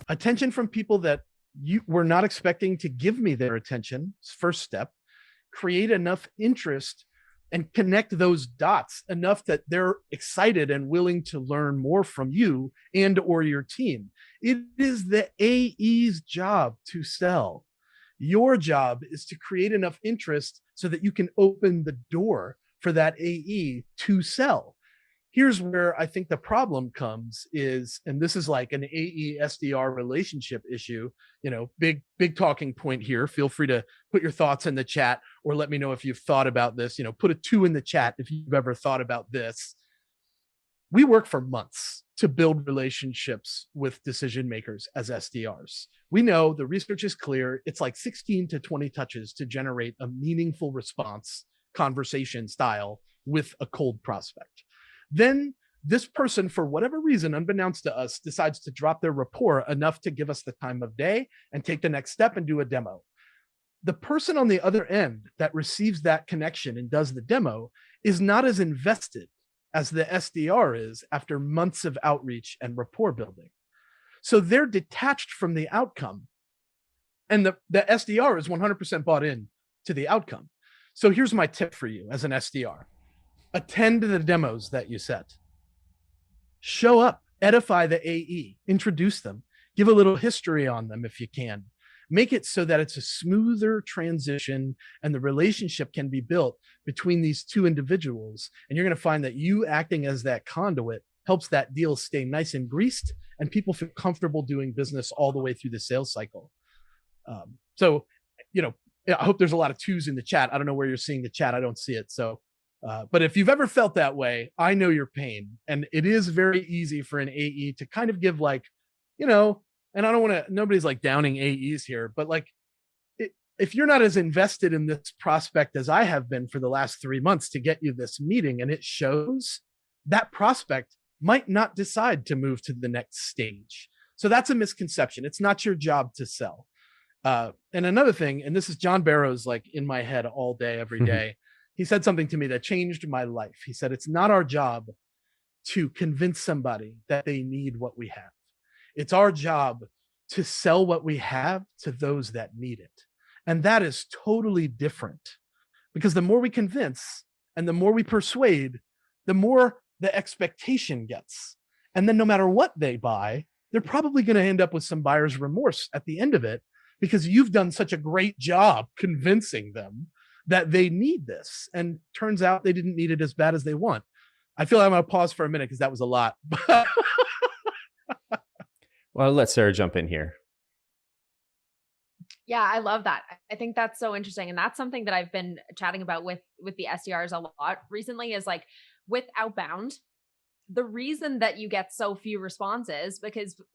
Attention from people that you were not expecting to give me their attention. First step. Create enough interest and connect those dots enough that they're excited and willing to learn more from you and or your team. It is the AE's job to sell. Your job is to create enough interest so that you can open the door for that AE to sell. Here's where I think the problem comes is, and this is like an AE SDR relationship issue, big talking point here. Feel free to put your thoughts in the chat or let me know if you've thought about this. Put a 2 in the chat if you've ever thought about this. We work for months to build relationships with decision makers as SDRs. We know the research is clear. It's like 16 to 20 touches to generate a meaningful response, conversation style with a cold prospect. Then this person, for whatever reason, unbeknownst to us, decides to drop their rapport enough to give us the time of day and take the next step and do a demo. The person on the other end that receives that connection and does the demo is not as invested as the SDR is after months of outreach and rapport building. So they're detached from the outcome. And the SDR is 100% bought in to the outcome. So here's my tip for you as an SDR. Attend to the demos that you set. Show up, edify the AE, introduce them, give a little history on them if you can. Make it so that it's a smoother transition and the relationship can be built between these two individuals. And you're going to find that you acting as that conduit helps that deal stay nice and greased and people feel comfortable doing business all the way through the sales cycle. I hope there's a lot of 2s in the chat. I don't know where you're seeing the chat. I don't see it. But if you've ever felt that way, I know your pain. And it is very easy for an AE to kind of give and I don't want to, nobody's like downing AEs here, but if you're not as invested in this prospect as I have been for the last 3 months to get you this meeting and it shows, that prospect might not decide to move to the next stage. So that's a misconception. It's not your job to sell. And another thing, and this is John Barrow's like in my head all day, every day. He said something to me that changed my life. He said, it's not our job to convince somebody that they need what we have. It's our job to sell what we have to those that need it. And that is totally different because the more we convince and the more we persuade, the more the expectation gets. And then no matter what they buy, they're probably going to end up with some buyer's remorse at the end of it because you've done such a great job convincing them that they need this. And turns out they didn't need it as bad as they want. I feel I'm going to pause for a minute because that was a lot. Well, let Sarah jump in here. Yeah, I love that. I think that's so interesting. And that's something that I've been chatting about with the SDRs a lot recently is like with outbound, the reason that you get so few responses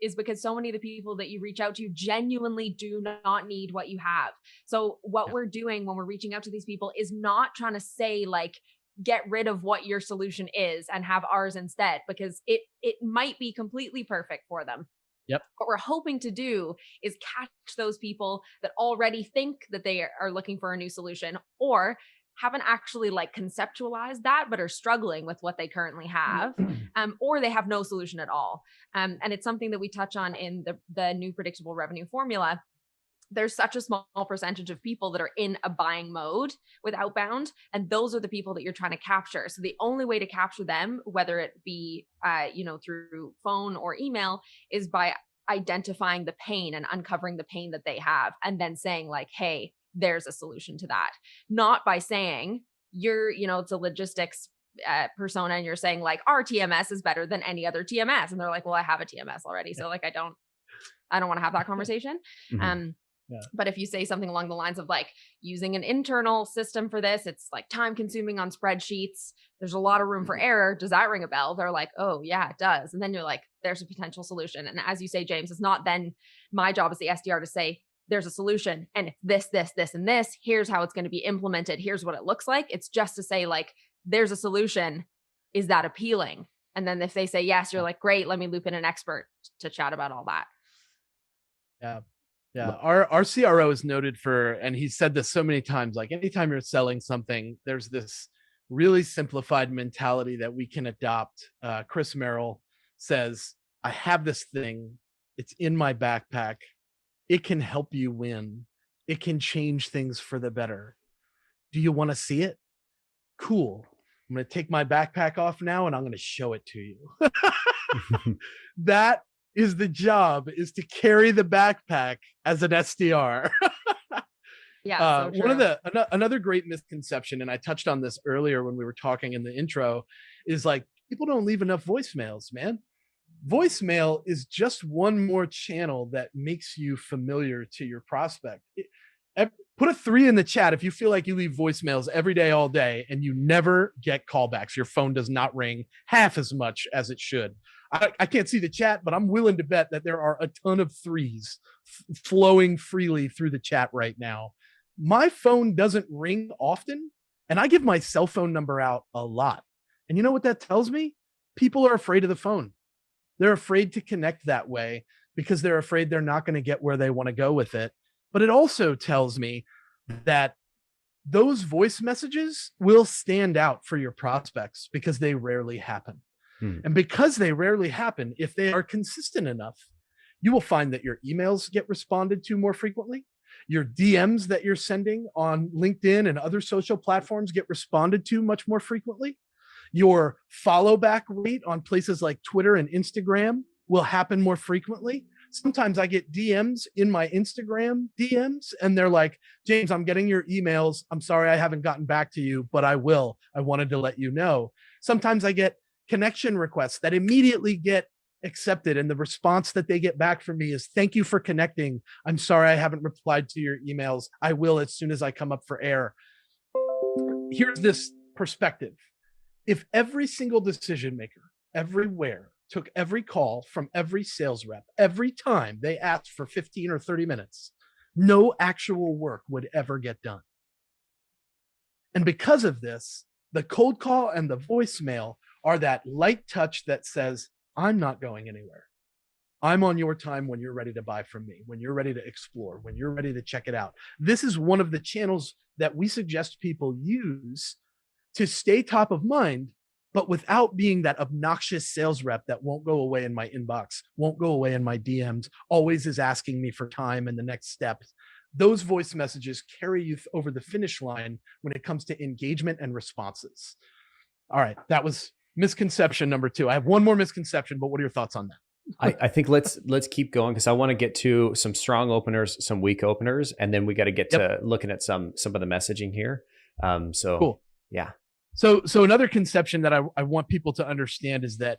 is because so many of the people that you reach out to genuinely do not need what you have. So what we're doing when we're reaching out to these people is not trying to say like, get rid of what your solution is and have ours instead, because it might be completely perfect for them. Yep. What we're hoping to do is catch those people that already think that they are looking for a new solution or haven't actually like conceptualized that, but are struggling with what they currently have, or they have no solution at all. And it's something that we touch on in the new predictable revenue formula. There's such a small percentage of people that are in a buying mode with outbound, and those are the people that you're trying to capture. So the only way to capture them, whether it be through phone or email, is by identifying the pain and uncovering the pain that they have, and then saying like, "Hey, there's a solution to that." Not by saying it's a logistics persona, and you're saying like, "Our TMS is better than any other TMS," and they're like, "Well, I have a TMS already, so like I don't want to have that conversation." Mm-hmm. Yeah. But if you say something along the lines of like using an internal system for this, it's like time consuming on spreadsheets. There's a lot of room for error. Does that ring a bell? They're like, oh yeah, it does. And then you're like, there's a potential solution. And as you say, James, it's not then my job as the SDR to say, there's a solution. And if this, and this, here's how it's going to be implemented. Here's what it looks like. It's just to say like, there's a solution. Is that appealing? And then if they say yes, you're like, great, let me loop in an expert to chat about all that. Yeah. Yeah, our CRO is noted for, and he's said this so many times, like anytime you're selling something, there's this really simplified mentality that we can adopt. Chris Merrill says, I have this thing, It's in my backpack. It can help you win. It can change things for the better. Do you want to see it? Cool. I'm going to take my backpack off now and I'm going to show it to you. That is the job, is to carry the backpack as an SDR. Yeah. So One of true. another great misconception, and I touched on this earlier when we were talking in the intro, is like people don't leave enough voicemails, man. Voicemail is just one more channel that makes you familiar to your prospect. Put a 3 in the chat if you feel like you leave voicemails every day, all day, and you never get callbacks. Your phone does not ring half as much as it should. I can't see the chat, but I'm willing to bet that there are a ton of 3s flowing freely through the chat right now. My phone doesn't ring often, and I give my cell phone number out a lot. And you know what that tells me? People are afraid of the phone. They're afraid to connect that way because they're afraid they're not going to get where they want to go with it. But it also tells me that those voice messages will stand out for your prospects because they rarely happen. And because they rarely happen, if they are consistent enough, you will find that your emails get responded to more frequently. Your DMs that you're sending on LinkedIn and other social platforms get responded to much more frequently. Your follow back rate on places like Twitter and Instagram will happen more frequently. Sometimes I get DMs in my Instagram DMs and they're like, James, I'm getting your emails. I'm sorry I haven't gotten back to you, but I will. I wanted to let you know. Sometimes I get connection requests that immediately get accepted. And the response that they get back from me is, thank you for connecting. I'm sorry I haven't replied to your emails. I will as soon as I come up for air. Here's this perspective. If every single decision maker everywhere took every call from every sales rep every time they asked for 15 or 30 minutes, no actual work would ever get done. And because of this, the cold call and the voicemail are that light touch that says, I'm not going anywhere. I'm on your time when you're ready to buy from me, when you're ready to explore, when you're ready to check it out. This is one of the channels that we suggest people use to stay top of mind, but without being that obnoxious sales rep that won't go away in my inbox, won't go away in my DMs, always is asking me for time and the next steps. Those voice messages carry you over the finish line when it comes to engagement and responses. All right, that was misconception number 2. I have one more misconception, but what are your thoughts on that? I think let's keep going because I want to get to some strong openers, some weak openers, and then we got to get to looking at some of the messaging here. So cool. Yeah. So another conception that I want people to understand is that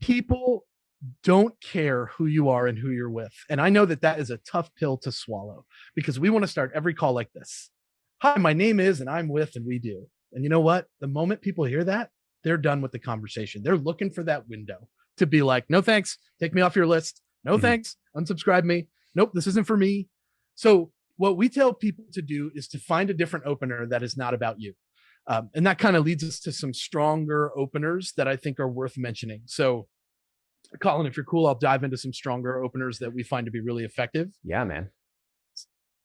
people don't care who you are and who you're with. And I know that that is a tough pill to swallow because we want to start every call like this. Hi, my name is, and I'm with, and we do. And you know what? The moment people hear that, they're done with the conversation. They're looking for that window to be like, no, thanks. Take me off your list. No, thanks. Unsubscribe me. Nope, this isn't for me. So what we tell people to do is to find a different opener that is not about you. And that kind of leads us to some stronger openers that I think are worth mentioning. So, Colin, if you're cool, I'll dive into some stronger openers that we find to be really effective. Yeah, man.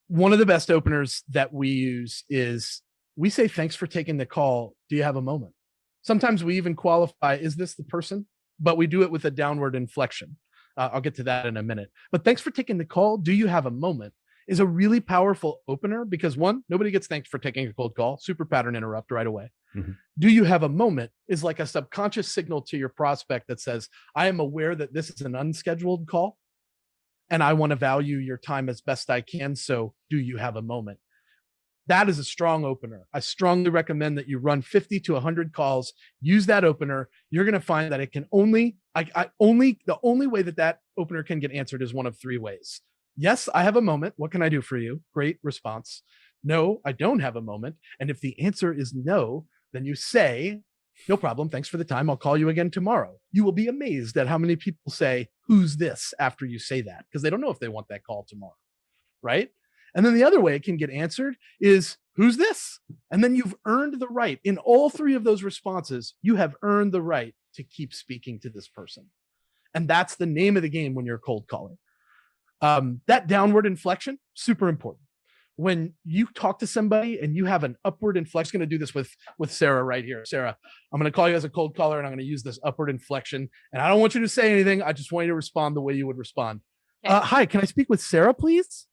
One of the best openers that we use is we say, thanks for taking the call. Do you have a moment? Sometimes we even qualify, is this the person? But we do it with a downward inflection. I'll get to that in a minute. But thanks for taking the call. Do you have a moment? Is a really powerful opener because one, nobody gets thanked for taking a cold call, super pattern interrupt right away. Do you have a moment is like a subconscious signal to your prospect that says, I am aware that this is an unscheduled call and I want to value your time as best I can. So do you have a moment? That is a strong opener. I strongly recommend that you run 50 to 100 calls, use that opener. You're going to find that it can the only way that opener can get answered is one of 3 ways. Yes, I have a moment. What can I do for you? Great response. No, I don't have a moment. And if the answer is no, then you say, no problem. Thanks for the time. I'll call you again tomorrow. You will be amazed at how many people say, who's this after you say that? Because they don't know if they want that call tomorrow, right? And then the other way it can get answered is, who's this? And then you've earned the right. In all 3 of those responses, you have earned the right to keep speaking to this person. And that's the name of the game when you're cold calling. That downward inflection, super important. When you talk to somebody and you have an upward inflection, I'm going to do this with Sarah right here. Sarah, I'm going to call you as a cold caller and I'm going to use this upward inflection. And I don't want you to say anything. I just want you to respond the way you would respond. Okay. Hi, can I speak with Sarah, please?